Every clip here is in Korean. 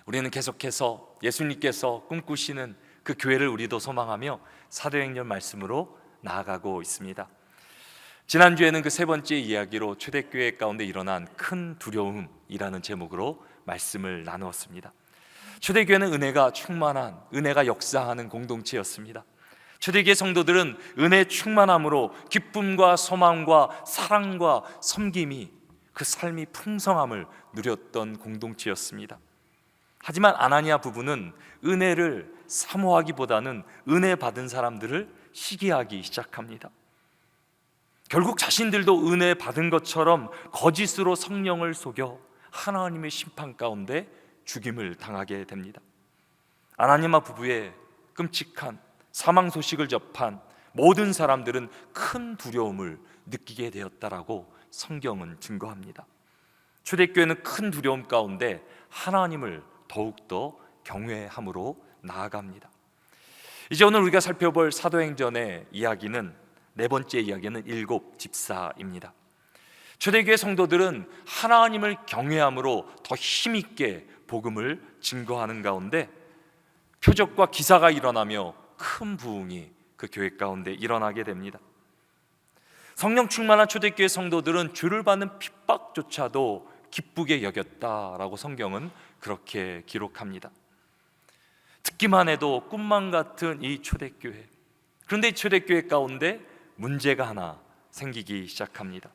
우리는 계속해서 예수님께서 꿈꾸시는 그 교회를 우리도 소망하며 사도행전 말씀으로 나아가고 있습니다. 지난주에는 그 세 번째 이야기로 초대교회 가운데 일어난 큰 두려움이라는 제목으로 말씀을 나누었습니다. 초대교회는 은혜가 충만한, 은혜가 역사하는 공동체였습니다. 초대교회 성도들은 은혜 충만함으로 기쁨과 소망과 사랑과 섬김이, 그 삶이 풍성함을 누렸던 공동체였습니다. 하지만 아나니아 부부는 은혜를 사모하기보다는 은혜 받은 사람들을 시기하기 시작합니다. 결국 자신들도 은혜 받은 것처럼 거짓으로 성령을 속여 하나님의 심판 가운데 죽임을 당하게 됩니다. 아나니아 부부의 끔찍한 사망 소식을 접한 모든 사람들은 큰 두려움을 느끼게 되었다라고 성경은 증거합니다. 초대교회는 큰 두려움 가운데 하나님을 더욱더 경외함으로 나아갑니다. 이제 오늘 우리가 살펴볼 사도행전의 이야기는, 네 번째 이야기는 일곱 집사입니다. 초대교회 성도들은 하나님을 경외함으로 더 힘있게 복음을 증거하는 가운데 표적과 기사가 일어나며 큰 부흥이 그 교회 가운데 일어나게 됩니다. 성령 충만한 초대교회 성도들은 주를 받는 핍박조차도 기쁘게 여겼다라고 성경은 그렇게 기록합니다. 듣기만 해도 꿈만 같은 이 초대교회, 그런데 이 초대교회 가운데 문제가 하나 생기기 시작합니다.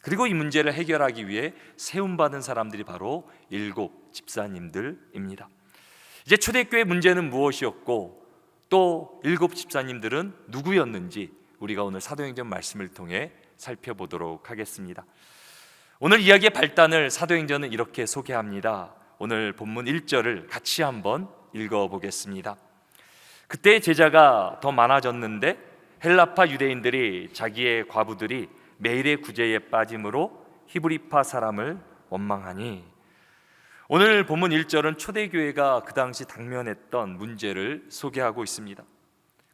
그리고 이 문제를 해결하기 위해 세움받은 사람들이 바로 일곱 집사님들입니다. 이제 초대교회 문제는 무엇이었고 또 일곱 집사님들은 누구였는지 우리가 오늘 사도행전 말씀을 통해 살펴보도록 하겠습니다. 오늘 이야기의 발단을 사도행전은 이렇게 소개합니다. 오늘 본문 1절을 같이 한번 읽어보겠습니다. 그때 제자가 더 많아졌는데 헬라파 유대인들이 자기의 과부들이 매일의 구제에 빠짐으로 히브리파 사람을 원망하니, 오늘 본문 1절은 초대교회가 그 당시 당면했던 문제를 소개하고 있습니다.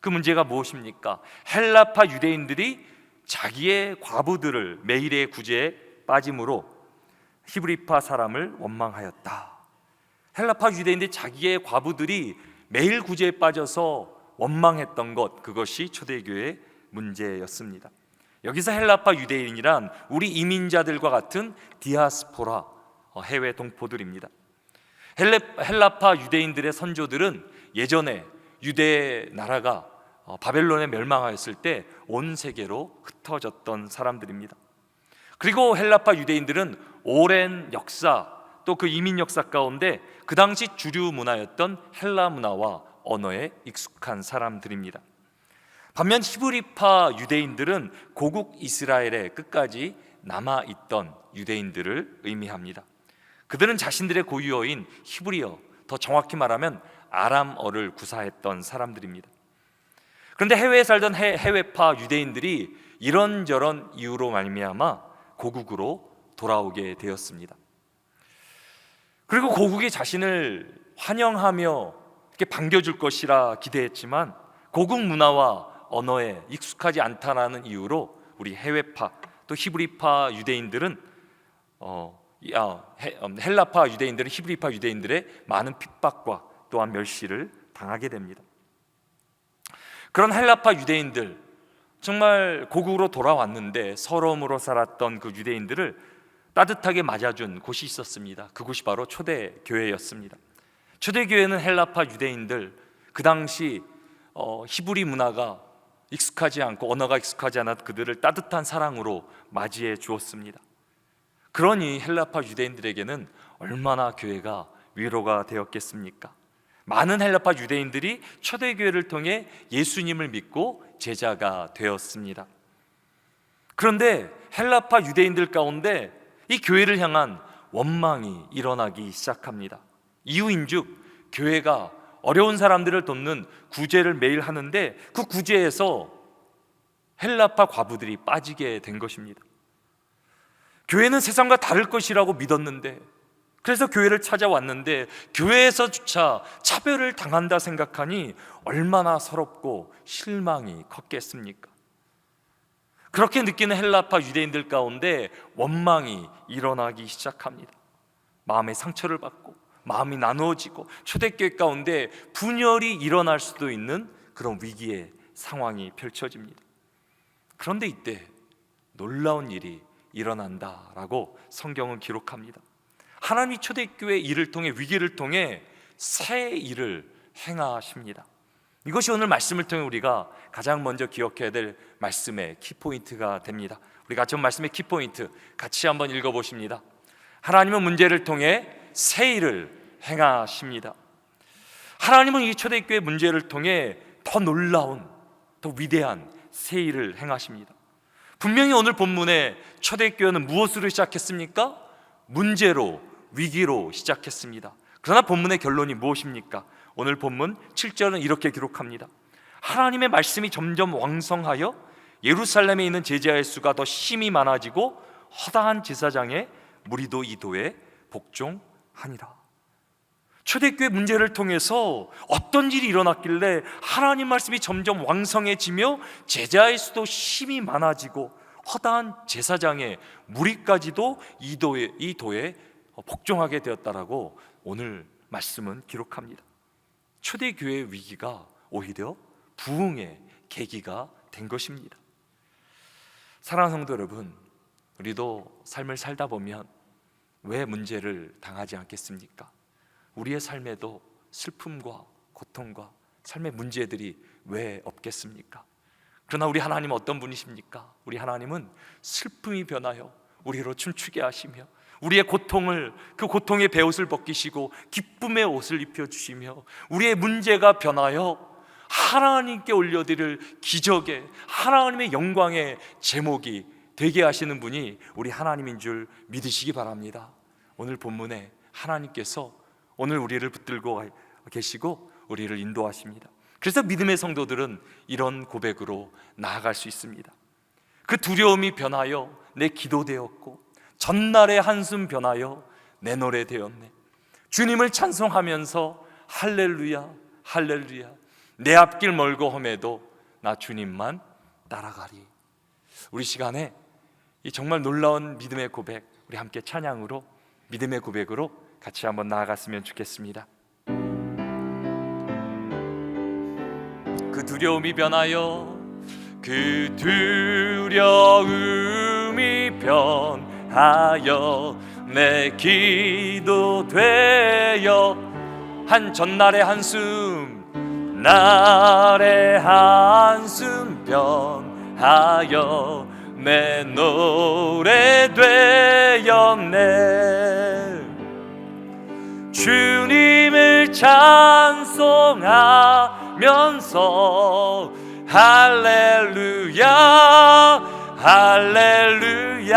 그 문제가 무엇입니까? 헬라파 유대인들이 자기의 과부들을 매일의 구제에 빠짐으로 히브리파 사람을 원망하였다. 헬라파 유대인들이 자기의 과부들이 매일 구제에 빠져서 원망했던 것, 그것이 초대교회의 문제였습니다. 여기서 헬라파 유대인이란 우리 이민자들과 같은 디아스포라, 해외 동포들입니다. 헬라파 유대인들의 선조들은 예전에 유대 나라가 바벨론에 멸망하였을 때 온 세계로 흩어졌던 사람들입니다. 그리고 헬라파 유대인들은 오랜 역사, 또 그 이민 역사 가운데 그 당시 주류 문화였던 헬라 문화와 언어에 익숙한 사람들입니다. 반면 히브리파 유대인들은 고국 이스라엘에 끝까지 남아있던 유대인들을 의미합니다. 그들은 자신들의 고유어인 히브리어, 더 정확히 말하면 아람어를 구사했던 사람들입니다. 그런데 해외에 살던 해외파 유대인들이 이런저런 이유로 말미암아 고국으로 돌아오게 되었습니다. 그리고 고국이 자신을 환영하며 이렇게 반겨줄 것이라 기대했지만 고국 문화와 언어에 익숙하지 않다라는 이유로 우리 해외파 또 히브리파 유대인들은 헬라파 유대인들은 히브리파 유대인들의 많은 핍박과 또한 멸시를 당하게 됩니다. 그런 헬라파 유대인들, 정말 고국으로 돌아왔는데 서러움으로 살았던 그 유대인들을 따뜻하게 맞아준 곳이 있었습니다. 그곳이 바로 초대교회였습니다. 초대교회는 헬라파 유대인들, 그 당시 히브리 문화가 익숙하지 않고 언어가 익숙하지 않았 그들을 따뜻한 사랑으로 맞이해 주었습니다. 그러니 헬라파 유대인들에게는 얼마나 교회가 위로가 되었겠습니까? 많은 헬라파 유대인들이 초대교회를 통해 예수님을 믿고 제자가 되었습니다. 그런데 헬라파 유대인들 가운데 이 교회를 향한 원망이 일어나기 시작합니다. 이유인즉 교회가 어려운 사람들을 돕는 구제를 매일 하는데 그 구제에서 헬라파 과부들이 빠지게 된 것입니다. 교회는 세상과 다를 것이라고 믿었는데, 그래서 교회를 찾아왔는데 교회에서조차 차별을 당한다 생각하니 얼마나 서럽고 실망이 컸겠습니까? 그렇게 느끼는 헬라파 유대인들 가운데 원망이 일어나기 시작합니다. 마음의 상처를 받고 마음이 나누어지고 초대교회 가운데 분열이 일어날 수도 있는 그런 위기의 상황이 펼쳐집니다. 그런데 이때 놀라운 일이 일어난다라고 성경은 기록합니다. 하나님이 초대교회 일을 통해, 위기를 통해 새 일을 행하십니다. 이것이 오늘 말씀을 통해 우리가 가장 먼저 기억해야 될 말씀의 키포인트가 됩니다. 우리 같이 말씀의 키포인트 같이 한번 읽어보십니다. 하나님은 문제를 통해 새 일을 행하십니다. 하나님은 이 초대교회 문제를 통해 더 놀라운, 더 위대한 새 일을 행하십니다. 분명히 오늘 본문에 초대교회는 무엇으로 시작했습니까? 문제로, 위기로 시작했습니다. 그러나 본문의 결론이 무엇입니까? 오늘 본문 7절은 이렇게 기록합니다. 하나님의 말씀이 점점 왕성하여 예루살렘에 있는 제자의 수가 더 심히 많아지고 허다한 제사장의 무리도 이 도에 복종하니라. 초대교회 문제를 통해서 어떤 일이 일어났길래 하나님 말씀이 점점 왕성해지며 제자의 수도 심히 많아지고 허다한 제사장의 무리까지도 이 도에 복종하게 되었다라고 오늘 말씀은 기록합니다. 초대교회의 위기가 오히려 부흥의 계기가 된 것입니다. 사랑하는 성도 여러분, 우리도 삶을 살다 보면 왜 문제를 당하지 않겠습니까? 우리의 삶에도 슬픔과 고통과 삶의 문제들이 왜 없겠습니까? 그러나 우리 하나님은 어떤 분이십니까? 우리 하나님은 슬픔이 변하여 우리로 춤추게 하시며 우리의 고통을, 그 고통의 베옷을 벗기시고 기쁨의 옷을 입혀주시며 우리의 문제가 변하여 하나님께 올려드릴 기적의, 하나님의 영광의 제목이 되게 하시는 분이 우리 하나님인 줄 믿으시기 바랍니다. 오늘 본문에 하나님께서 오늘 우리를 붙들고 계시고 우리를 인도하십니다. 그래서 믿음의 성도들은 이런 고백으로 나아갈 수 있습니다. 그 두려움이 변하여 내 기도 되었고 전날의 한숨 변하여 내 노래 되었네. 주님을 찬송하면서 할렐루야 할렐루야, 내 앞길 멀고 험해도 나 주님만 따라가리. 우리 시간에 이 정말 놀라운 믿음의 고백, 우리 함께 찬양으로 믿음의 고백으로 같이 한번 나아갔으면 좋겠습니다. 그 두려움이 변하여, 그 두려움이 변하여 내 기도 되어 한 전날의 한숨, 날의 한숨 변하여 내 노래 되었네. 주님을 찬송하면서 할렐루야 할렐루야,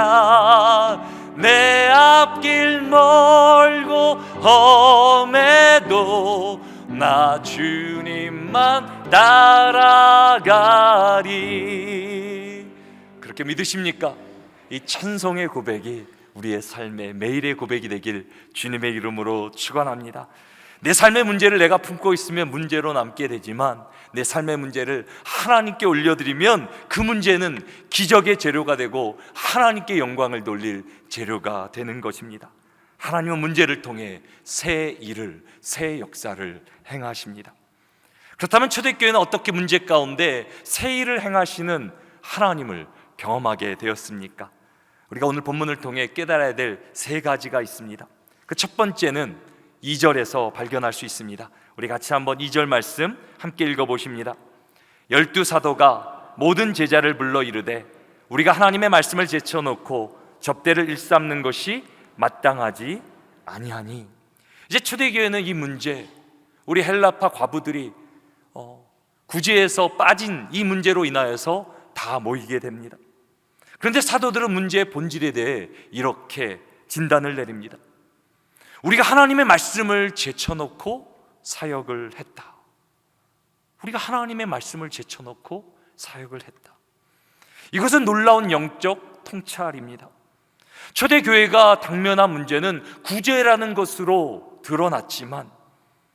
내 앞길 멀고 험해도 나 주님만 따라가리. 그렇게 믿으십니까? 이 찬송의 고백이 우리의 삶의 매일의 고백이 되길 주님의 이름으로 축원합니다. 내 삶의 문제를 내가 품고 있으면 문제로 남게 되지만 내 삶의 문제를 하나님께 올려드리면 그 문제는 기적의 재료가 되고 하나님께 영광을 돌릴 재료가 되는 것입니다. 하나님은 문제를 통해 새 일을, 새 역사를 행하십니다. 그렇다면 초대교회는 어떻게 문제 가운데 새 일을 행하시는 하나님을 경험하게 되었습니까? 우리가 오늘 본문을 통해 깨달아야 될 세 가지가 있습니다. 그 첫 번째는 2절에서 발견할 수 있습니다. 우리 같이 한번 2절 말씀 함께 읽어보십니다. 12사도가 모든 제자를 불러 이르되 우리가 하나님의 말씀을 제쳐놓고 접대를 일삼는 것이 마땅하지 아니하니. 이제 초대교회는 이 문제, 우리 헬라파 과부들이 구제에서 빠진 이 문제로 인하여서 다 모이게 됩니다. 그런데 사도들은 문제의 본질에 대해 이렇게 진단을 내립니다. 우리가 하나님의 말씀을 제쳐놓고 사역을 했다. 우리가 하나님의 말씀을 제쳐놓고 사역을 했다. 이것은 놀라운 영적 통찰입니다. 초대교회가 당면한 문제는 구제라는 것으로 드러났지만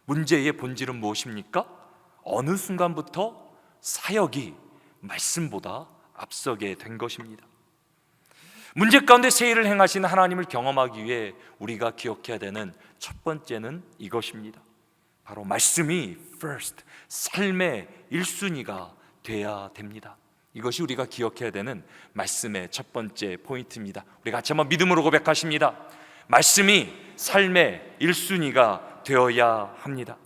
문제의 본질은 무엇입니까? 어느 순간부터 사역이 말씀보다 앞서게 된 것입니다. 문제 가운데 새 일을 행하시는 하나님을 경험하기 위해 우리가 기억해야 되는 첫 번째는 이것입니다. 바로 말씀이 first, 삶의 1순위가 돼야 됩니다. 이것이 우리가 기억해야 되는 말씀의 첫 번째 포인트입니다. 우리 같이 한번 믿음으로 고백하십니다. 말씀이 삶의 1순위가 되어야 합니다.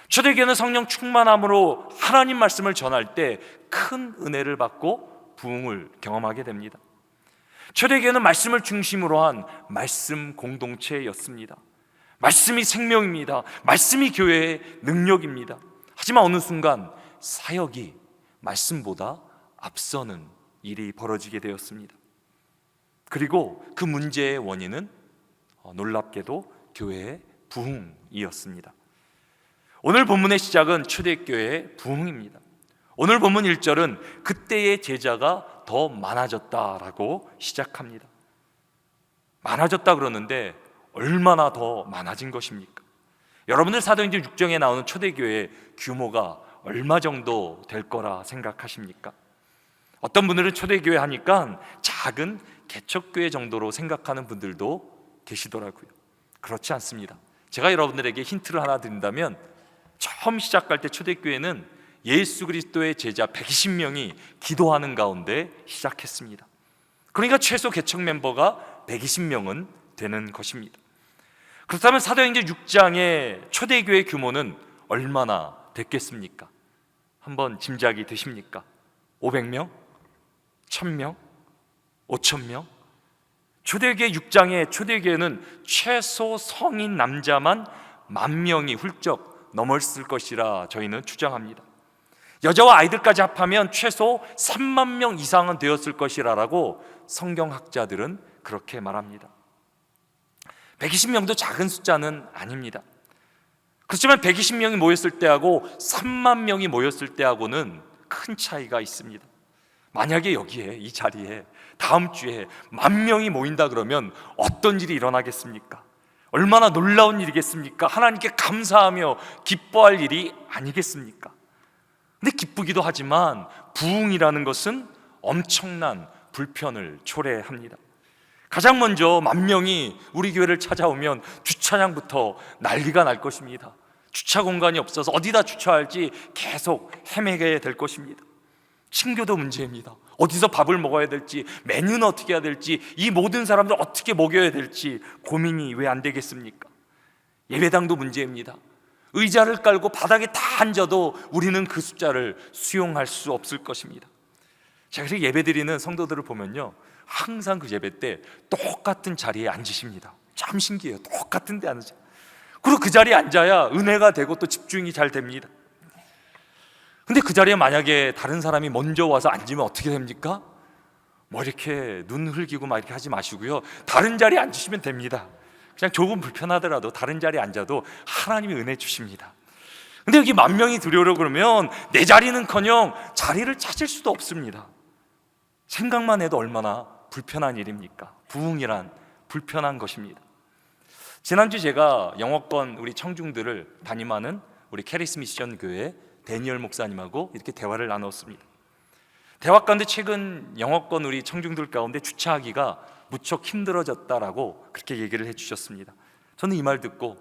초대교회는 성령 충만함으로 하나님 말씀을 전할 때 큰 은혜를 받고 부흥을 경험하게 됩니다. 초대교회는 말씀을 중심으로 한 말씀 공동체였습니다. 말씀이 생명입니다. 말씀이 교회의 능력입니다. 하지만 어느 순간 사역이 말씀보다 앞서는 일이 벌어지게 되었습니다. 그리고 그 문제의 원인은 놀랍게도 교회의 부흥이었습니다. 오늘 본문의 시작은 초대교회의 부흥입니다. 오늘 본문 1절은 그때의 제자가 더 많아졌다라고 시작합니다. 많아졌다 그러는데 얼마나 더 많아진 것입니까? 여러분들 사도행전 6장에 나오는 초대교회의 규모가 얼마 정도 될 거라 생각하십니까? 어떤 분들은 초대교회 하니까 작은 개척교회 정도로 생각하는 분들도 계시더라고요. 그렇지 않습니다. 제가 여러분들에게 힌트를 하나 드린다면, 처음 시작할 때 초대교회는 예수 그리스도의 제자 120명이 기도하는 가운데 시작했습니다. 그러니까 최소 개척 멤버가 120명은 되는 것입니다. 그렇다면 사도행전 6장의 초대교회 규모는 얼마나 됐겠습니까? 한번 짐작이 되십니까? 500명? 1000명? 5000명? 초대교회 6장의 초대교회는 최소 성인 남자만 10,000명이 훌쩍 넘었을 것이라 저희는 추정합니다. 여자와 아이들까지 합하면 최소 30,000명 이상은 되었을 것이라고 성경학자들은 그렇게 말합니다. 120명도 작은 숫자는 아닙니다. 그렇지만 120명이 모였을 때하고 30,000명이 모였을 때하고는 큰 차이가 있습니다. 만약에 여기에, 이 자리에 다음 주에 10,000명이 모인다 그러면 어떤 일이 일어나겠습니까? 얼마나 놀라운 일이겠습니까? 하나님께 감사하며 기뻐할 일이 아니겠습니까? 근데 기쁘기도 하지만 부흥이라는 것은 엄청난 불편을 초래합니다. 가장 먼저 10,000명이 우리 교회를 찾아오면 주차장부터 난리가 날 것입니다. 주차 공간이 없어서 어디다 주차할지 계속 헤매게 될 것입니다. 친교도 문제입니다. 어디서 밥을 먹어야 될지, 메뉴는 어떻게 해야 될지, 이 모든 사람들 어떻게 먹여야 될지 고민이 왜 안 되겠습니까? 예배당도 문제입니다. 의자를 깔고 바닥에 다 앉아도 우리는 그 숫자를 수용할 수 없을 것입니다. 제가 예배드리는 성도들을 보면요, 항상 그 예배 때 똑같은 자리에 앉으십니다. 참 신기해요. 똑같은 데 앉으세요. 그리고 그 자리에 앉아야 은혜가 되고 또 집중이 잘 됩니다. 근데 그 자리에 만약에 다른 사람이 먼저 와서 앉으면 어떻게 됩니까? 뭐 이렇게 눈 흘기고 막 이렇게 하지 마시고요, 다른 자리에 앉으시면 됩니다. 그냥 조금 불편하더라도 다른 자리에 앉아도 하나님이 은혜 주십니다. 근데 여기 10,000명이 들어오려고 그러면 내 자리는커녕 자리를 찾을 수도 없습니다. 생각만 해도 얼마나 불편한 일입니까? 부흥이란 불편한 것입니다. 지난주 제가 영어권 우리 청중들을 담임하는 우리 캐리스 미션 교회 데니얼 목사님하고 이렇게 대화를 나눴습니다. 대화 가운데 최근 영어권 우리 청중들 가운데 주차하기가 무척 힘들어졌다라고 그렇게 얘기를 해주셨습니다. 저는 이 말 듣고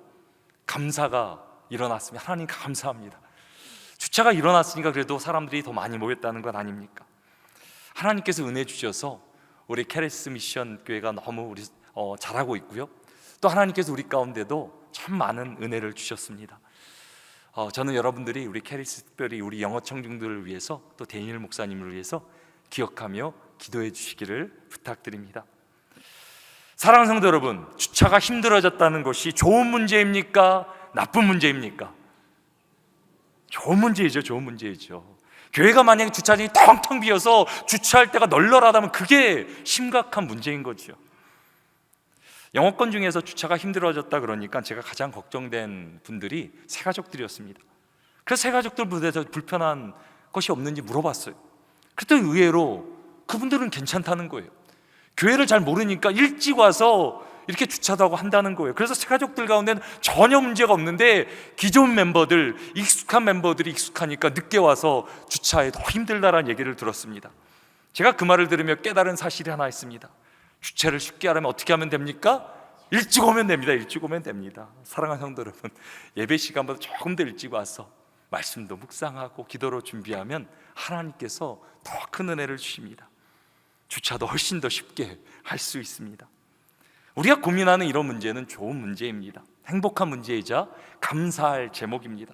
감사가 일어났습니다. 하나님 감사합니다. 주차가 일어났으니까 그래도 사람들이 더 많이 모였다는 건 아닙니까? 하나님께서 은혜 주셔서 우리 캐리스 미션 교회가 너무 우리 잘하고 있고요, 또 하나님께서 우리 가운데도 참 많은 은혜를 주셨습니다. 저는 여러분들이 우리 캐리스, 특별히 우리 영어 청중들을 위해서 또 데니엘 목사님을 위해서 기억하며 기도해 주시기를 부탁드립니다. 사랑하는 성도 여러분, 주차가 힘들어졌다는 것이 좋은 문제입니까? 나쁜 문제입니까? 좋은 문제이죠. 좋은 문제이죠. 교회가 만약에 주차장이 텅텅 비어서 주차할 때가 널널하다면 그게 심각한 문제인 거죠. 영어권 중에서 주차가 힘들어졌다 그러니까 제가 가장 걱정된 분들이 새가족들이었습니다. 그래서 새가족들 무대에서 불편한 것이 없는지 물어봤어요. 그랬더니 의외로 그분들은 괜찮다는 거예요. 교회를 잘 모르니까 일찍 와서 이렇게 주차도 하고 한다는 거예요. 그래서 새가족들 가운데는 전혀 문제가 없는데 기존 멤버들, 익숙한 멤버들이 익숙하니까 늦게 와서 주차에 더 힘들다라는 얘기를 들었습니다. 제가 그 말을 들으며 깨달은 사실이 하나 있습니다. 주차를 쉽게 하려면 어떻게 하면 됩니까? 일찍 오면 됩니다. 일찍 오면 됩니다. 사랑하는 성도 여러분, 예배 시간보다 조금 더 일찍 와서 말씀도 묵상하고 기도로 준비하면 하나님께서 더 큰 은혜를 주십니다. 주차도 훨씬 더 쉽게 할 수 있습니다. 우리가 고민하는 이런 문제는 좋은 문제입니다. 행복한 문제이자 감사할 제목입니다.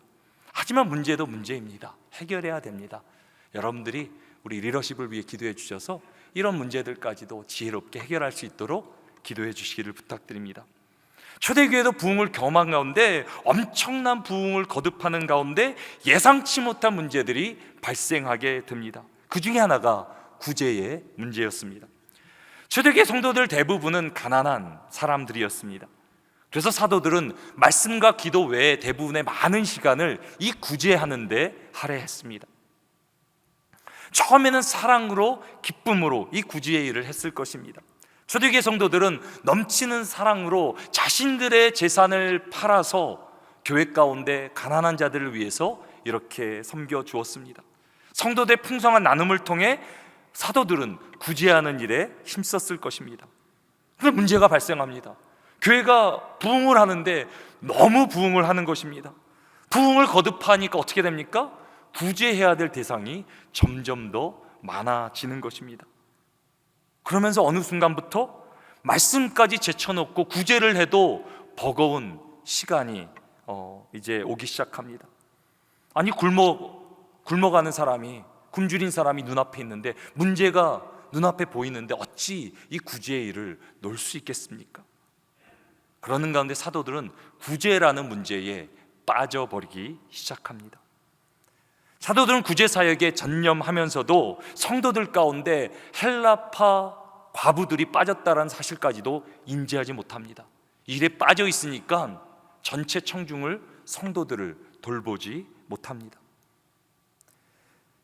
하지만 문제도 문제입니다. 해결해야 됩니다. 여러분들이 우리 리더십을 위해 기도해 주셔서 이런 문제들까지도 지혜롭게 해결할 수 있도록 기도해 주시기를 부탁드립니다. 초대교회도 부흥을 경험한 가운데 엄청난 부흥을 거듭하는 가운데 예상치 못한 문제들이 발생하게 됩니다. 그 중에 하나가 구제의 문제였습니다. 초대교회 성도들 대부분은 가난한 사람들이었습니다. 그래서 사도들은 말씀과 기도 외에 대부분의 많은 시간을 이 구제하는 데 할애했습니다. 처음에는 사랑으로 기쁨으로 이 구제의 일을 했을 것입니다. 초대교회 성도들은 넘치는 사랑으로 자신들의 재산을 팔아서 교회 가운데 가난한 자들을 위해서 이렇게 섬겨 주었습니다. 성도들의 풍성한 나눔을 통해 사도들은 구제하는 일에 힘썼을 것입니다. 그런데 문제가 발생합니다. 교회가 부흥을 하는데 너무 부흥을 하는 것입니다. 부흥을 거듭하니까 어떻게 됩니까? 구제해야 될 대상이 점점 더 많아지는 것입니다. 그러면서 어느 순간부터 말씀까지 제쳐놓고 구제를 해도 버거운 시간이 이제 오기 시작합니다. 아니 굶어가는 사람이, 굶주린 사람이 눈앞에 있는데, 문제가 눈앞에 보이는데 어찌 이 구제의 일을 놓을 수 있겠습니까? 그러는 가운데 사도들은 구제라는 문제에 빠져버리기 시작합니다. 사도들은 구제 사역에 전념하면서도 성도들 가운데 헬라파 과부들이 빠졌다는 사실까지도 인지하지 못합니다. 이 일에 빠져 있으니까 전체 청중을, 성도들을 돌보지 못합니다.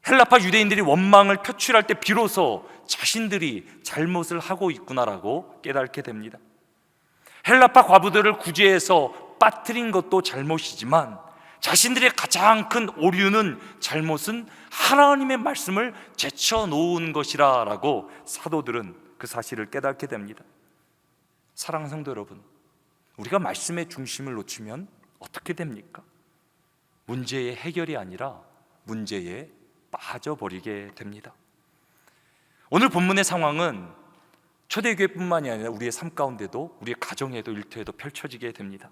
헬라파 유대인들이 원망을 표출할 때 비로소 자신들이 잘못을 하고 있구나라고 깨닫게 됩니다. 헬라파 과부들을 구제해서 빠뜨린 것도 잘못이지만 자신들의 가장 큰 오류는, 잘못은 하나님의 말씀을 제쳐놓은 것이라고 사도들은 그 사실을 깨닫게 됩니다. 사랑하는 성도 여러분, 우리가 말씀의 중심을 놓치면 어떻게 됩니까? 문제의 해결이 아니라 문제에 빠져버리게 됩니다. 오늘 본문의 상황은 초대교회뿐만이 아니라 우리의 삶 가운데도, 우리의 가정에도, 일터에도 펼쳐지게 됩니다.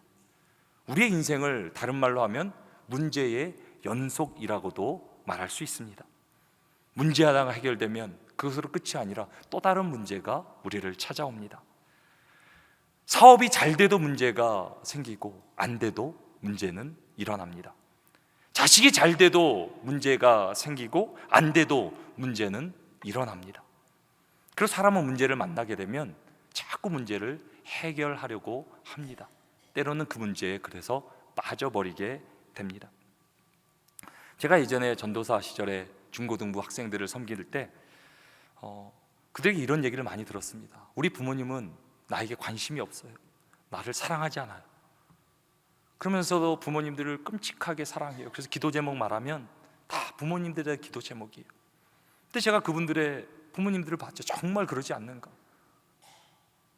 우리의 인생을 다른 말로 하면 문제의 연속이라고도 말할 수 있습니다. 문제 하나가 해결되면 그것으로 끝이 아니라 또 다른 문제가 우리를 찾아옵니다. 사업이 잘 돼도 문제가 생기고 안 돼도 문제는 일어납니다. 자식이 잘 돼도 문제가 생기고 안 돼도 문제는 일어납니다. 그래서 사람은 문제를 만나게 되면 자꾸 문제를 해결하려고 합니다. 때로는 그 문제에 그래서 빠져버리게 됩니다. 제가 예전에 전도사 시절에 중고등부 학생들을 섬길 때 그들에게 이런 얘기를 많이 들었습니다. 우리 부모님은 나에게 관심이 없어요. 나를 사랑하지 않아요. 그러면서도 부모님들을 끔찍하게 사랑해요. 그래서 기도 제목 말하면 다 부모님들의 기도 제목이에요. 근데 제가 그분들의 부모님들을 봤죠. 정말 그러지 않는가?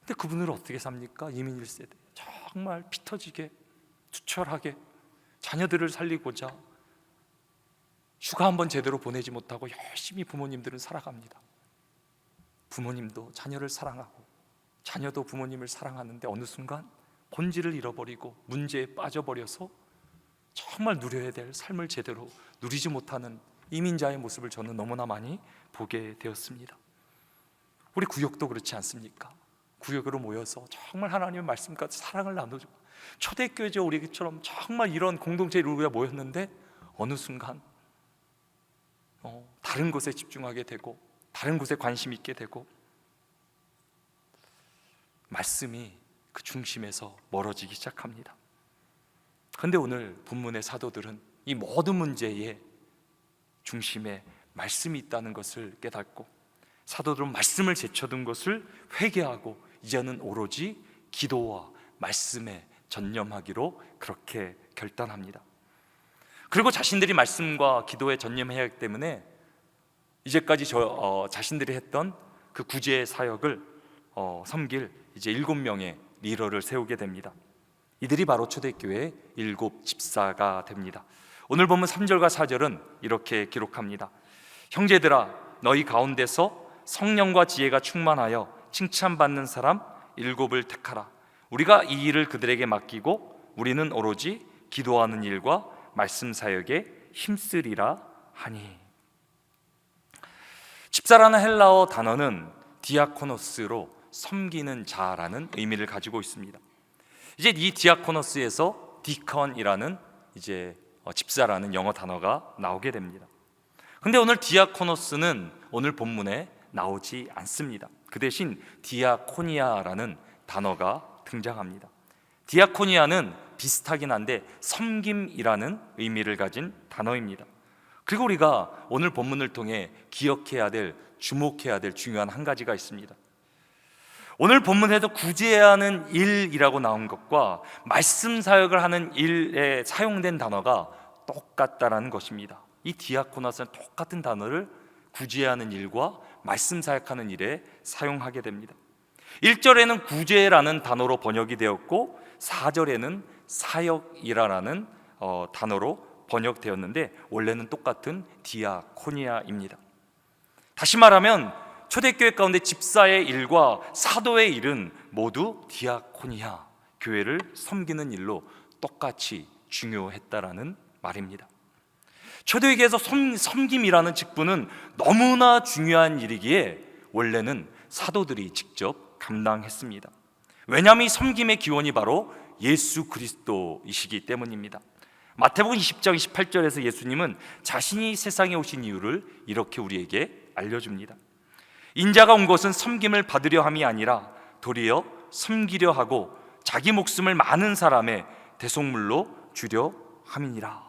근데 그분들은 어떻게 삽니까? 이민 1세대 정말 피 터지게 투철하게 자녀들을 살리고자 휴가 한번 제대로 보내지 못하고 열심히 부모님들은 살아갑니다. 부모님도 자녀를 사랑하고 자녀도 부모님을 사랑하는데 어느 순간 본질을 잃어버리고 문제에 빠져버려서 정말 누려야 될 삶을 제대로 누리지 못하는 이민자의 모습을 저는 너무나 많이 보게 되었습니다. 우리 구역도 그렇지 않습니까? 구역으로 모여서 정말 하나님의 말씀과 사랑을 나누죠. 초대교회죠. 우리처럼 정말 이런 공동체에 우리가 모였는데 어느 순간 다른 곳에 집중하게 되고 다른 곳에 관심 있게 되고 말씀이 그 중심에서 멀어지기 시작합니다. 그런데 오늘 본문의 사도들은 이 모든 문제의 중심에 말씀이 있다는 것을 깨닫고 사도들은 말씀을 제쳐둔 것을 회개하고 이제는 오로지 기도와 말씀에 전념하기로 그렇게 결단합니다. 그리고 자신들이 말씀과 기도에 전념해야 하기 때문에 이제까지 자신들이 했던 그 구제 사역을 섬길 이제 7명의 리더를 세우게 됩니다. 이들이 바로 초대교회의 7 집사가 됩니다. 오늘 본문 3절과 4절은 이렇게 기록합니다. 형제들아, 너희 가운데서 성령과 지혜가 충만하여 칭찬받는 사람 7을 택하라. 우리가 이 일을 그들에게 맡기고 우리는 오로지 기도하는 일과 말씀 사역에 힘쓰리라 하니. 집사라는 헬라어 단어는 디아코노스로 섬기는 자라는 의미를 가지고 있습니다. 이제 이 디아코노스에서 디컨이라는 이제 집사라는 영어 단어가 나오게 됩니다. 근데 오늘 디아코노스는 오늘 본문에 나오지 않습니다. 그 대신 디아코니아라는 단어가 등장합니다. 디아코니아는 비슷하긴 한데 섬김이라는 의미를 가진 단어입니다. 그리고 우리가 오늘 본문을 통해 기억해야 될, 주목해야 될 중요한 한 가지가 있습니다. 오늘 본문에도 구제해야 하는 일이라고 나온 것과 말씀 사역을 하는 일에 사용된 단어가 똑같다라는 것입니다. 이 디아코노스는 똑같은 단어를 구제하는 일과 말씀 사역하는 일에 사용하게 됩니다. 1절에는 구제라는 단어로 번역이 되었고 4절에는 사역이라는 단어로 번역되었는데 원래는 똑같은 디아코니아입니다. 다시 말하면 초대교회 가운데 집사의 일과 사도의 일은 모두 디아코니아, 교회를 섬기는 일로 똑같이 중요했다라는 말입니다. 초대교회에서 섬김이라는 직분은 너무나 중요한 일이기에 원래는 사도들이 직접 감당했습니다. 왜냐하면 이 섬김의 기원이 바로 예수 그리스도이시기 때문입니다. 마태복음 20장 28절에서 예수님은 자신이 세상에 오신 이유를 이렇게 우리에게 알려줍니다. 인자가 온 것은 섬김을 받으려 함이 아니라 도리어 섬기려 하고 자기 목숨을 많은 사람의 대속물로 주려 함이니라.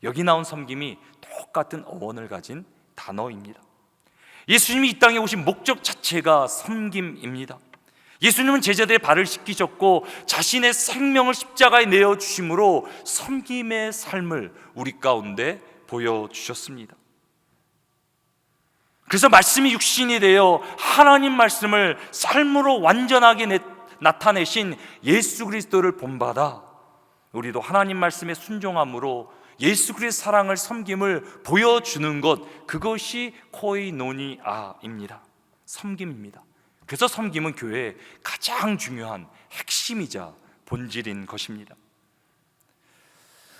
여기 나온 섬김이 똑같은 어원을 가진 단어입니다. 예수님이 이 땅에 오신 목적 자체가 섬김입니다. 예수님은 제자들의 발을 씻기셨고 자신의 생명을 십자가에 내어주심으로 섬김의 삶을 우리 가운데 보여주셨습니다. 그래서 말씀이 육신이 되어 하나님 말씀을 삶으로 완전하게 나타내신 예수 그리스도를 본받아 우리도 하나님 말씀에 순종함으로 예수 그리스도의 사랑을, 섬김을 보여주는 것, 그것이 코이노니아입니다. 섬김입니다. 그래서 섬김은 교회의 가장 중요한 핵심이자 본질인 것입니다.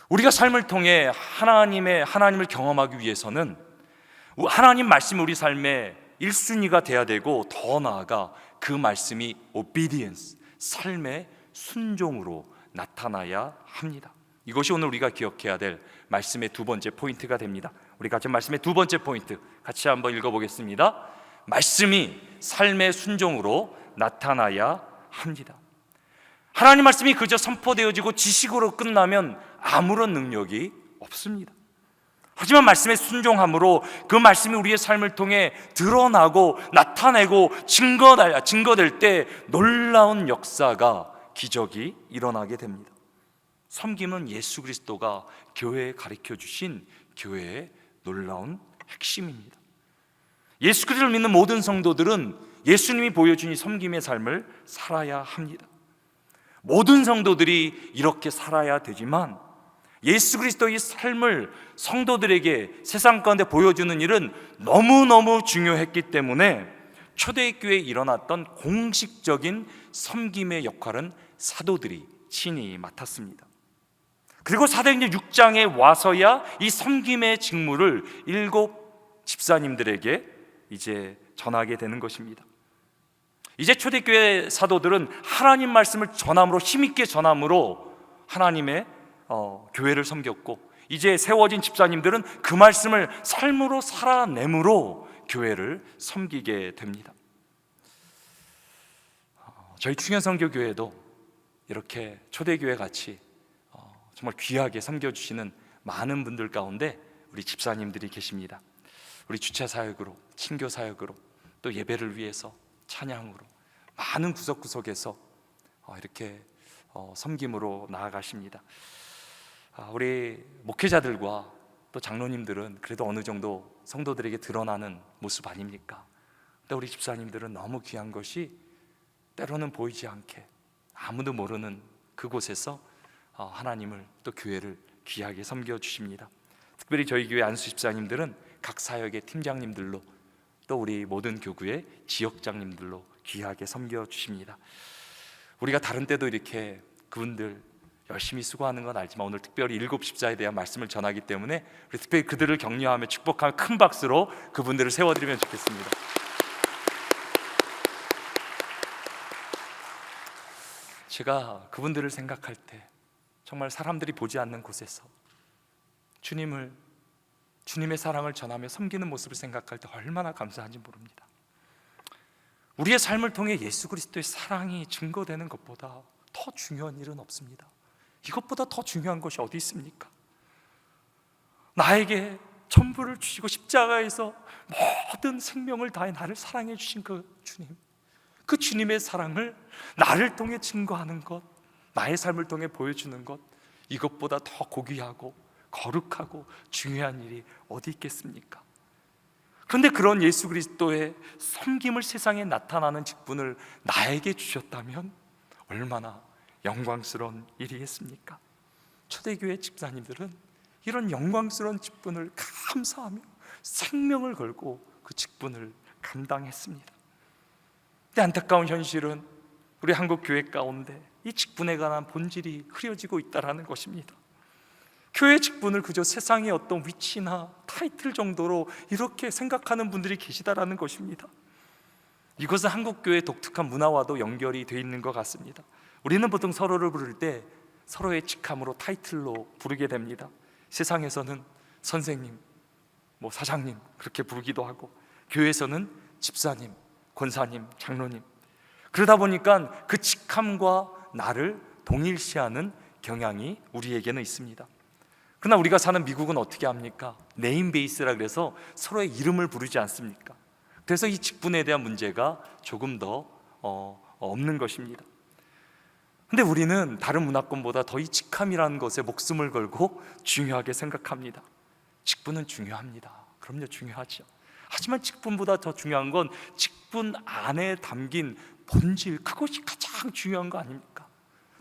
우리가 삶을 통해 하나님을 경험하기 위해서는 하나님 말씀이 우리 삶의 1순위가 돼야 되고, 더 나아가 그 말씀이 obedience, 삶의 순종으로 나타나야 합니다. 이것이 오늘 우리가 기억해야 될 말씀의 두 번째 포인트가 됩니다. 우리 같이 말씀의 두 번째 포인트 같이 한번 읽어보겠습니다. 말씀이 삶의 순종으로 나타나야 합니다. 하나님 말씀이 그저 선포되어지고 지식으로 끝나면 아무런 능력이 없습니다. 하지만 말씀에 순종함으로 그 말씀이 우리의 삶을 통해 드러나고 나타내고 증거될 때 놀라운 역사가, 기적이 일어나게 됩니다. 섬김은 예수 그리스도가 교회에 가르쳐 주신 교회의 놀라운 핵심입니다. 예수 그리스도를 믿는 모든 성도들은 예수님이 보여준 이 섬김의 삶을 살아야 합니다. 모든 성도들이 이렇게 살아야 되지만 예수 그리스도의 삶을 성도들에게 세상 가운데 보여주는 일은 너무너무 중요했기 때문에 초대교회에 일어났던 공식적인 섬김의 역할은 사도들이 친히 맡았습니다. 그리고 사도행전 6장에 와서야 이 섬김의 직무를 7 집사님들에게 이제 전하게 되는 것입니다. 이제 초대교회 사도들은 하나님 말씀을 전함으로, 힘있게 전함으로 하나님의 교회를 섬겼고, 이제 세워진 집사님들은 그 말씀을 삶으로 살아내므로 교회를 섬기게 됩니다. 저희 충현선교교회도 이렇게 초대교회 같이 정말 귀하게 섬겨주시는 많은 분들 가운데 우리 집사님들이 계십니다. 우리 주차 사역으로, 친교 사역으로, 또 예배를 위해서 찬양으로 많은 구석구석에서 이렇게 섬김으로 나아가십니다. 우리 목회자들과 또 장로님들은 그래도 어느 정도 성도들에게 드러나는 모습 아닙니까? 근데 우리 집사님들은 너무 귀한 것이 때로는 보이지 않게 아무도 모르는 그곳에서 하나님을 또 교회를 귀하게 섬겨주십니다. 특별히 저희 교회 안수 집사님들은 각 사역의 팀장님들로 또 우리 모든 교구의 지역장님들로 귀하게 섬겨주십니다. 우리가 다른 때도 이렇게 그분들 열심히 수고하는 건 알지만 오늘 특별히 일곱 집사에 대한 말씀을 전하기 때문에 우리 특별히 그들을 격려하며 축복하며 큰 박수로 그분들을 세워드리면 좋겠습니다. 제가 그분들을 생각할 때 정말 사람들이 보지 않는 곳에서 주님의 사랑을 전하며 섬기는 모습을 생각할 때 얼마나 감사한지 모릅니다. 우리의 삶을 통해 예수 그리스도의 사랑이 증거되는 것보다 더 중요한 일은 없습니다. 이것보다 더 중요한 것이 어디 있습니까? 나에게 전부를 주시고 십자가에서 모든 생명을 다해 나를 사랑해 주신 그 주님, 그 주님의 사랑을 나를 통해 증거하는 것, 나의 삶을 통해 보여주는 것, 이것보다 더 고귀하고 거룩하고 중요한 일이 어디 있겠습니까? 그런데 그런 예수 그리스도의 섬김을 세상에 나타나는 직분을 나에게 주셨다면 얼마나 영광스러운 일이겠습니까? 초대교회 집사님들은 이런 영광스러운 직분을 감사하며 생명을 걸고 그 직분을 감당했습니다. 근데 안타까운 현실은 우리 한국 교회 가운데 이 직분에 관한 본질이 흐려지고 있다는 것입니다. 교회 직분을 그저 세상의 어떤 위치나 타이틀 정도로 이렇게 생각하는 분들이 계시다라는 것입니다. 이것은 한국 교회의 독특한 문화와도 연결이 되어 있는 것 같습니다. 우리는 보통 서로를 부를 때 서로의 직함으로 타이틀로 부르게 됩니다. 세상에서는 선생님, 사장님 그렇게 부르기도 하고, 교회에서는 집사님, 권사님, 장로님. 그러다 보니까 그 직함과 나를 동일시하는 경향이 우리에게는 있습니다. 그러나 우리가 사는 미국은 어떻게 합니까? 네임 베이스라 그래서 서로의 이름을 부르지 않습니까? 그래서 이 직분에 대한 문제가 조금 더 없는 것입니다. 근데 우리는 다른 문화권보다 더 이 직함이라는 것에 목숨을 걸고 중요하게 생각합니다. 직분은 중요합니다. 그럼요, 중요하죠. 하지만 직분보다 더 중요한 건 직분 안에 담긴 본질, 그것이 가장 중요한 거 아닙니까?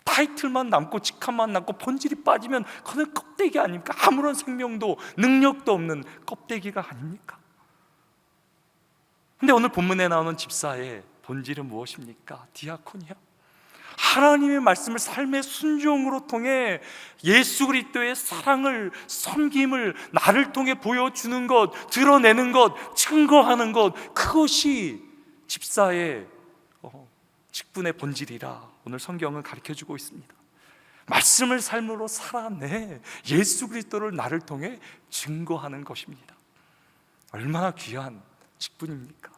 타이틀만 남고 직함만 남고 본질이 빠지면 그건 껍데기 아닙니까? 아무런 생명도 능력도 없는 껍데기가 아닙니까? 근데 오늘 본문에 나오는 집사의 본질은 무엇입니까? 디아코니아. 하나님의 말씀을 삶의 순종으로 통해 예수 그리스도의 사랑을, 섬김을 나를 통해 보여주는 것, 드러내는 것, 증거하는 것, 그것이 집사의 직분의 본질이라 오늘 성경은 가르쳐주고 있습니다. 말씀을 삶으로 살아내 예수 그리스도를 나를 통해 증거하는 것입니다. 얼마나 귀한 직분입니까?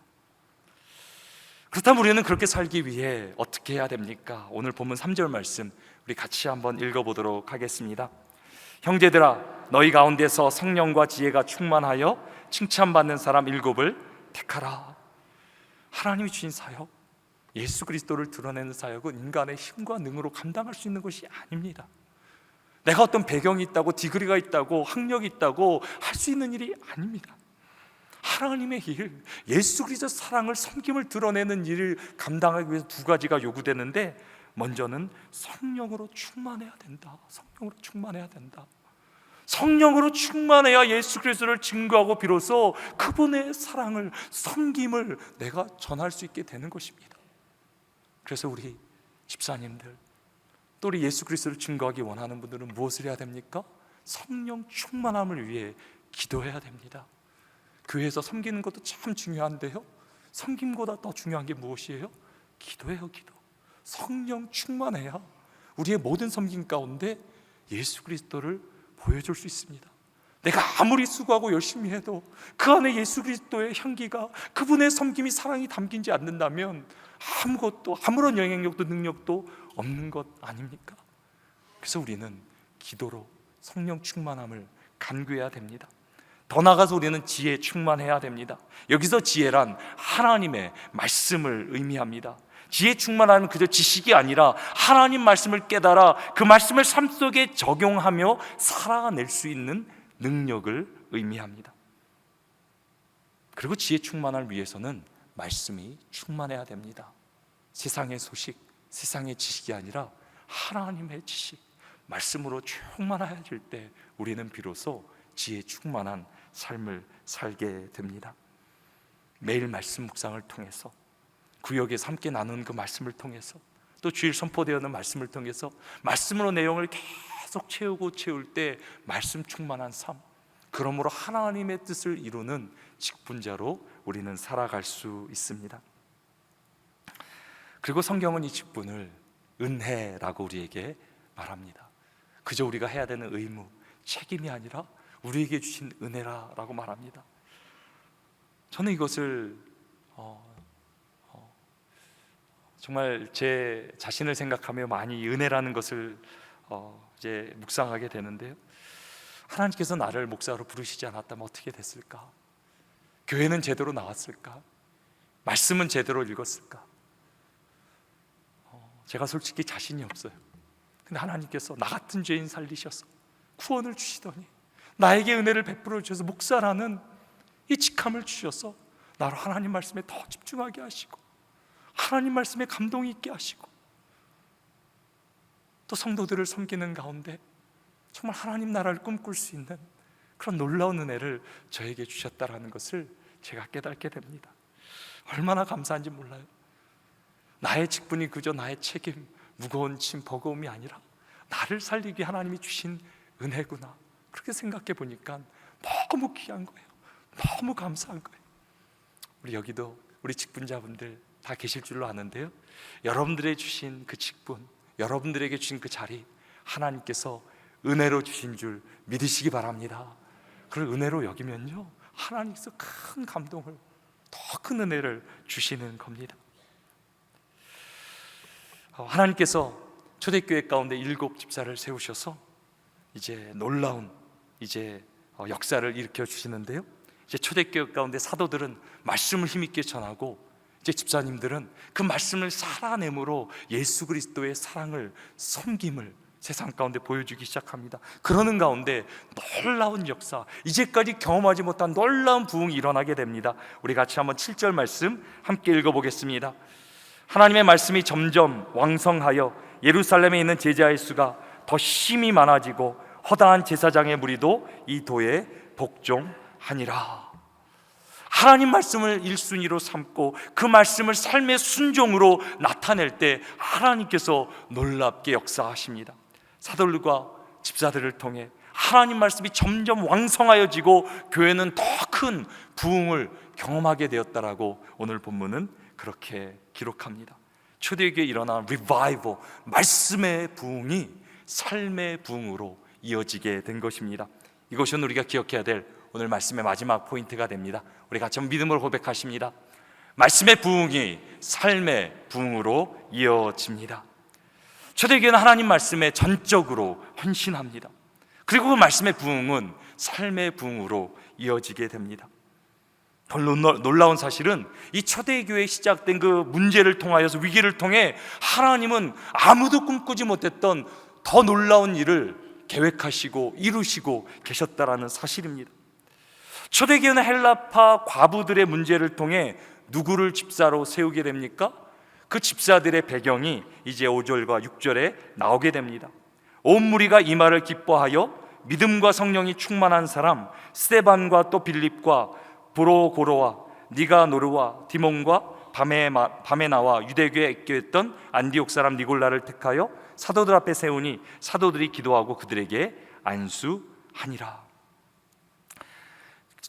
그렇다면 우리는 그렇게 살기 위해 어떻게 해야 됩니까? 오늘 본문 3절 말씀 우리 같이 한번 읽어보도록 하겠습니다. 형제들아, 너희 가운데서 성령과 지혜가 충만하여 칭찬받는 사람 7을 택하라. 하나님이 주신 사역, 예수 그리스도를 드러내는 사역은 인간의 힘과 능으로 감당할 수 있는 것이 아닙니다. 내가 어떤 배경이 있다고, 디그리가 있다고, 학력이 있다고 할 수 있는 일이 아닙니다. 하나님의 일, 예수 그리스도 사랑을, 섬김을 드러내는 일을 감당하기 위해서 두 가지가 요구되는데, 먼저는 성령으로 충만해야 된다. 성령으로 충만해야 된다. 성령으로 충만해야 예수 그리스도를 증거하고 비로소 그분의 사랑을, 섬김을 내가 전할 수 있게 되는 것입니다. 그래서 우리 집사님들, 또 우리 예수 그리스도를 증거하기 원하는 분들은 무엇을 해야 됩니까? 성령 충만함을 위해 기도해야 됩니다. 교회에서 섬기는 것도 참 중요한데요, 섬김보다 더 중요한 게 무엇이에요? 기도예요. 기도. 성령 충만해야 우리의 모든 섬김 가운데 예수 그리스도를 보여줄 수 있습니다. 내가 아무리 수고하고 열심히 해도 그 안에 예수 그리스도의 향기가, 그분의 섬김이, 사랑이 담기지 않는다면 아무것도, 아무런 영향력도 능력도 없는 것 아닙니까? 그래서 우리는 기도로 성령 충만함을 간구해야 됩니다. 더 나아가서 우리는 지혜 충만해야 됩니다. 여기서 지혜란 하나님의 말씀을 의미합니다. 지혜 충만함은 그저 지식이 아니라 하나님 말씀을 깨달아 그 말씀을 삶 속에 적용하며 살아낼 수 있는 능력을 의미합니다. 그리고 지혜 충만함을 위해서는 말씀이 충만해야 됩니다. 세상의 소식, 세상의 지식이 아니라 하나님의 지식, 말씀으로 충만해질 때 우리는 비로소 지혜 충만한 삶을 살게 됩니다. 매일 말씀 묵상을 통해서, 구역에서 함께 나누는 그 말씀을 통해서, 또 주일 선포되어는 말씀을 통해서 말씀으로 내용을 계속 채울 때 말씀 충만한 삶, 그러므로 하나님의 뜻을 이루는 직분자로 우리는 살아갈 수 있습니다. 그리고 성경은 이 직분을 은혜라고 우리에게 말합니다. 그저 우리가 해야 되는 의무, 책임이 아니라 우리에게 주신 은혜라고 말합니다. 저는 이것을 정말 제 자신을 생각하며 많이 은혜라는 것을 이제 묵상하게 되는데요. 하나님께서 나를 목사로 부르시지 않았다면 어떻게 됐을까? 교회는 제대로 나왔을까? 말씀은 제대로 읽었을까? 제가 솔직히 자신이 없어요. 근데 하나님께서 나 같은 죄인 살리셔서 구원을 주시더니 나에게 은혜를 베풀어 주셔서 목사라는 이 직함을 주셔서 나로 하나님 말씀에 더 집중하게 하시고, 하나님 말씀에 감동이 있게 하시고, 또 성도들을 섬기는 가운데 정말 하나님 나라를 꿈꿀 수 있는 그런 놀라운 은혜를 저에게 주셨다라는 것을 제가 깨닫게 됩니다. 얼마나 감사한지 몰라요. 나의 직분이 그저 나의 책임, 무거운 짐, 버거움이 아니라 나를 살리기 하나님이 주신 은혜구나, 그렇게 생각해 보니까 너무 귀한 거예요. 너무 감사한 거예요. 우리 여기도 우리 직분자분들 다 계실 줄로 아는데요, 여러분들의 주신 그 직분, 여러분들에게 주신 그 자리, 하나님께서 은혜로 주신 줄 믿으시기 바랍니다. 그걸 은혜로 여기면요, 하나님께서 큰 감동을, 더 큰 은혜를 주시는 겁니다. 하나님께서 초대교회 가운데 7 집사를 세우셔서 이제 놀라운 역사를 일으켜 주시는데요, 이제 초대교회 가운데 사도들은 말씀을 힘있게 전하고, 이제 집사님들은 그 말씀을 살아내므로 예수 그리스도의 사랑을, 섬김을 세상 가운데 보여주기 시작합니다. 그러는 가운데 놀라운 역사, 이제까지 경험하지 못한 놀라운 부흥이 일어나게 됩니다. 우리 같이 한번 7절 말씀 함께 읽어보겠습니다. 하나님의 말씀이 점점 왕성하여 예루살렘에 있는 제자의 수가 더 심히 많아지고 허다한 제사장의 무리도 이 도에 복종하니라. 하나님 말씀을 1순위로 삼고 그 말씀을 삶의 순종으로 나타낼 때 하나님께서 놀랍게 역사하십니다. 사도들과 집사들을 통해 하나님 말씀이 점점 왕성하여지고 교회는 더 큰 부흥을 경험하게 되었다라고 오늘 본문은 그렇게 기록합니다. 초대교회에 일어난 리바이벌, 말씀의 부흥이 삶의 부흥으로 이어지게 된 것입니다. 이것은 우리가 기억해야 될 오늘 말씀의 마지막 포인트가 됩니다. 우리 같이 믿음으로 고백하십니다. 말씀의 부흥이 삶의 부흥으로 이어집니다. 초대교회는 하나님 말씀에 전적으로 헌신합니다. 그리고 그 말씀의 부흥은 삶의 부흥으로 이어지게 됩니다. 더 놀라운 사실은 이 초대교회에 시작된 그 문제를 통하여서, 위기를 통해 하나님은 아무도 꿈꾸지 못했던 더 놀라운 일을 계획하시고 이루시고 계셨다라는 사실입니다. 초대교회는 헬라파 과부들의 문제를 통해 누구를 집사로 세우게 됩니까? 그 집사들의 배경이 이제 5절과 6절에 나오게 됩니다. 온 무리가 이 말을 기뻐하여 믿음과 성령이 충만한 사람 스데반과 또 빌립과 브로고로와 니가노르와 디몬과 바메나와 유대교에 입교했던 안디옥 사람 니골라를 택하여 사도들 앞에 세우니 사도들이 기도하고 그들에게 안수하니라.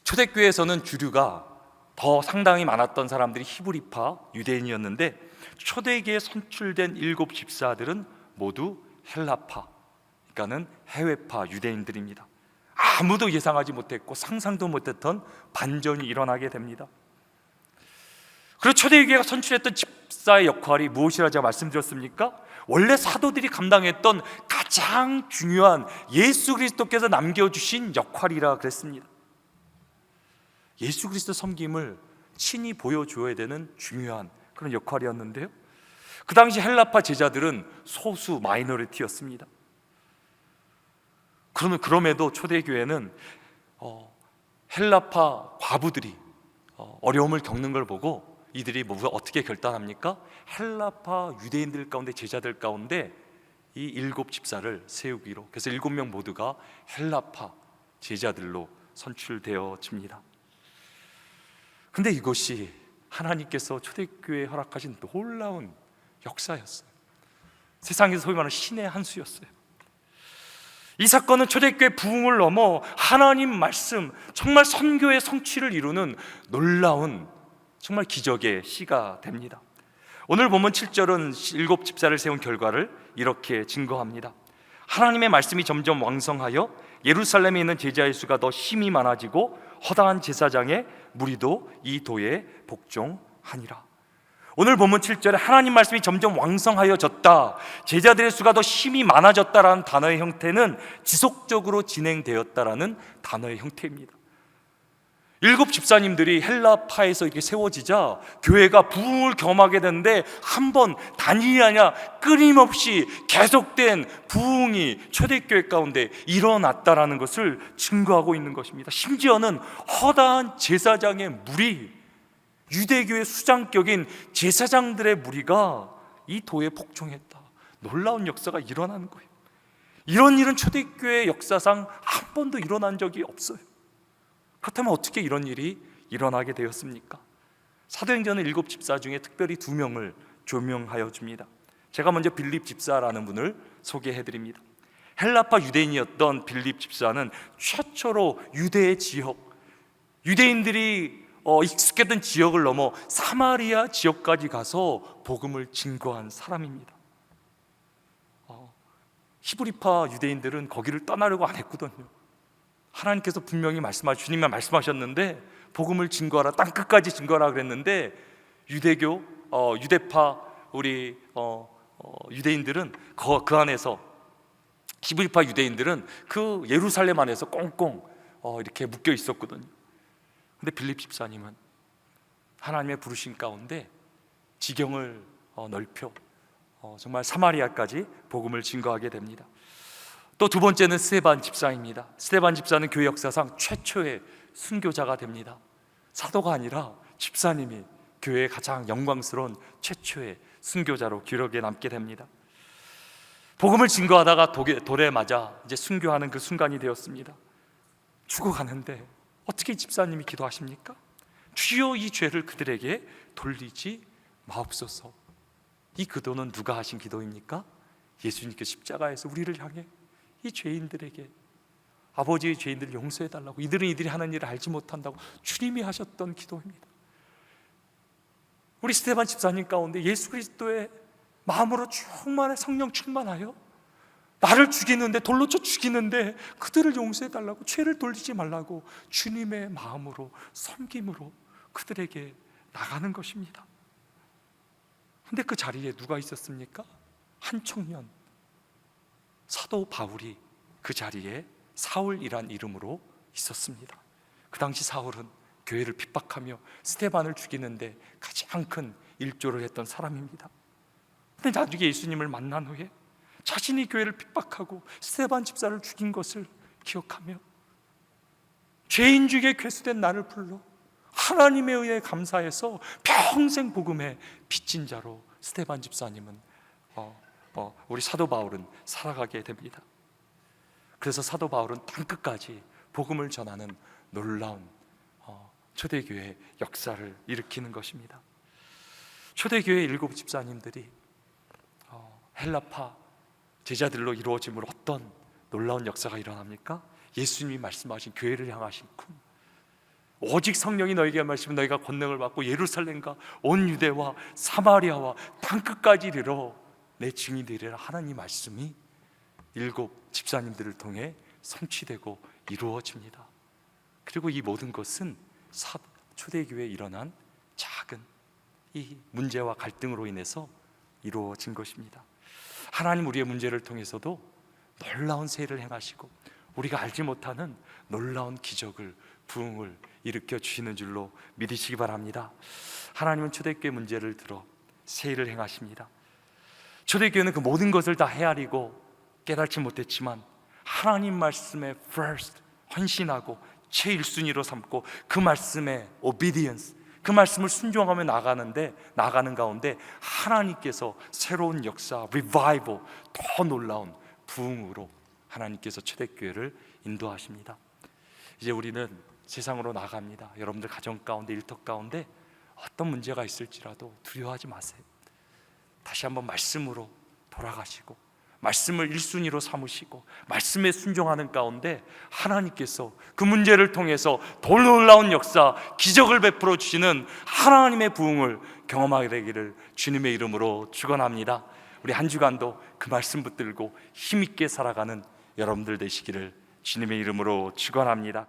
초대교회에서는 주류가 더 상당히 많았던 사람들이 히브리파 유대인이었는데, 초대교회에 선출된 7 집사들은 모두 헬라파, 그러니까는 해외파 유대인들입니다. 아무도 예상하지 못했고 상상도 못했던 반전이 일어나게 됩니다. 그리고 초대교회가 선출했던 집사의 역할이 무엇이라 제가 말씀드렸습니까? 원래 사도들이 감당했던 가장 중요한 예수 그리스도께서 남겨주신 역할이라 그랬습니다. 예수 그리스도 섬김을 친히 보여줘야 되는 중요한 그런 역할이었는데요, 그 당시 헬라파 제자들은 소수 마이너리티였습니다. 그럼에도 초대교회는 헬라파 과부들이 어려움을 겪는 걸 보고 이들이 어떻게 결단합니까? 헬라파 유대인들 가운데, 제자들 가운데 이 7 집사를 세우기로, 그래서 7명 모두가 헬라파 제자들로 선출되어집니다. 근데 이것이 하나님께서 초대교회에 허락하신 놀라운 역사였어요. 세상에서 소위 말하는 신의 한 수였어요. 이 사건은 초대교회 부흥을 넘어 하나님 말씀, 정말 선교의 성취를 이루는 놀라운 정말 기적의 시가 됩니다. 오늘 본문 7절은 7 집사를 세운 결과를 이렇게 증거합니다. 하나님의 말씀이 점점 왕성하여 예루살렘에 있는 제자의 수가 더 힘이 많아지고 허다한 제사장의 무리도 이 도에 복종하니라. 오늘 본문 7절에 하나님 말씀이 점점 왕성하여졌다, 제자들의 수가 더 힘이 많아졌다라는 단어의 형태는 지속적으로 진행되었다라는 단어의 형태입니다. 7 집사님들이 헬라파에서 이렇게 세워지자 교회가 부흥을 경험하게 되는데, 한 번 단일이 아니라 끊임없이 계속된 부흥이 초대교회 가운데 일어났다라는 것을 증거하고 있는 것입니다. 심지어는 허다한 제사장의 무리, 유대교의 수장격인 제사장들의 무리가 이 도에 복종했다. 놀라운 역사가 일어나는 거예요. 이런 일은 초대교회 역사상 한 번도 일어난 적이 없어요. 그렇다면 어떻게 이런 일이 일어나게 되었습니까? 사도행전은 7 집사 중에 특별히 2명을 조명하여 줍니다. 제가 먼저 빌립 집사라는 분을 소개해 드립니다. 헬라파 유대인이었던 빌립 집사는 최초로 유대의 지역, 유대인들이 익숙했던 지역을 넘어 사마리아 지역까지 가서 복음을 증거한 사람입니다. 히브리파 유대인들은 거기를 떠나려고 안 했거든요. 하나님께서 분명히 주님이 말씀하셨는데 복음을 증거하라, 땅 끝까지 증거하라 그랬는데, 유대파 우리 유대인들은 그 안에서, 히브리파 유대인들은 그 예루살렘 안에서 꽁꽁 이렇게 묶여 있었거든요. 근데 빌립 집사님은 하나님의 부르심 가운데 지경을 넓혀 정말 사마리아까지 복음을 증거하게 됩니다. 또 2번째는 스데반 집사입니다. 스데반 집사는 교회 역사상 최초의 순교자가 됩니다. 사도가 아니라 집사님이 교회의 가장 영광스러운 최초의 순교자로 기록에 남게 됩니다. 복음을 증거하다가 돌에 맞아 이제 순교하는 그 순간이 되었습니다. 죽어가는데 어떻게 집사님이 기도하십니까? 주여, 이 죄를 그들에게 돌리지 마옵소서. 이 기도는 누가 하신 기도입니까? 예수님께서 십자가에서 우리를 향해 이 죄인들에게, 아버지의 죄인들을 용서해달라고, 이들이 하는 일을 알지 못한다고 주님이 하셨던 기도입니다. 우리 스데반 집사님 가운데 예수 그리스도의 마음으로 충만해, 성령 충만하여 나를 죽이는데, 돌로 쳐 죽이는데 그들을 용서해달라고, 죄를 돌리지 말라고 주님의 마음으로, 섬김으로 그들에게 나가는 것입니다. 근데 그 자리에 누가 있었습니까? 한 청년, 사도 바울이 그 자리에 사울이란 이름으로 있었습니다. 그 당시 사울은 교회를 핍박하며 스데반을 죽이는데 가장 큰 일조를 했던 사람입니다. 근데 나중에 예수님을 만난 후에 자신이 교회를 핍박하고 스데반 집사를 죽인 것을 기억하며 죄인 중에 괴수된 나를 불러 하나님에 의해 감사해서 평생 복음의 빚진 자로 스데반 집사님은 우리 사도 바울은 살아가게 됩니다. 그래서 사도 바울은 땅끝까지 복음을 전하는 놀라운 초대교회 역사를 일으키는 것입니다. 초대교회 7 집사님들이 헬라파 제자들로 이루어짐으로 어떤 놀라운 역사가 일어납니까? 예수님이 말씀하신 교회를 향하신 꿈, 오직 성령이 너에게 말씀은 너희가 권능을 받고 예루살렘과 온 유대와 사마리아와 땅끝까지 이르러 내 증인이 되리라, 하나님 말씀이 7 집사님들을 통해 성취되고 이루어집니다. 그리고 이 모든 것은 초대교회에 일어난 작은 이 문제와 갈등으로 인해서 이루어진 것입니다. 하나님 우리의 문제를 통해서도 놀라운 세를 행하시고 우리가 알지 못하는 놀라운 기적을, 부흥을 일으켜 주시는 줄로 믿으시기 바랍니다. 하나님은 초대교회 문제를 들어 세일을 행하십니다. 초대교회는 그 모든 것을 다 헤아리고 깨닫지 못했지만 하나님 말씀에 first 헌신하고 최일순위로 삼고 그 말씀에 obedience, 그 말씀을 순종하며 나가는 가운데 하나님께서 새로운 역사, 리바이벌, 더 놀라운 부흥으로 하나님께서 초대교회를 인도하십니다. 이제 우리는 세상으로 나갑니다. 여러분들 가정 가운데, 일터 가운데 어떤 문제가 있을지라도 두려워하지 마세요. 다시 한번 말씀으로 돌아가시고 말씀을 1순위로 삼으시고 말씀에 순종하는 가운데 하나님께서 그 문제를 통해서 더 놀라운 역사, 기적을 베풀어 주시는 하나님의 부흥을 경험하게 되기를 주님의 이름으로 축원합니다. 우리 한 주간도 그 말씀 붙들고 힘있게 살아가는 여러분들 되시기를 주님의 이름으로 축원합니다.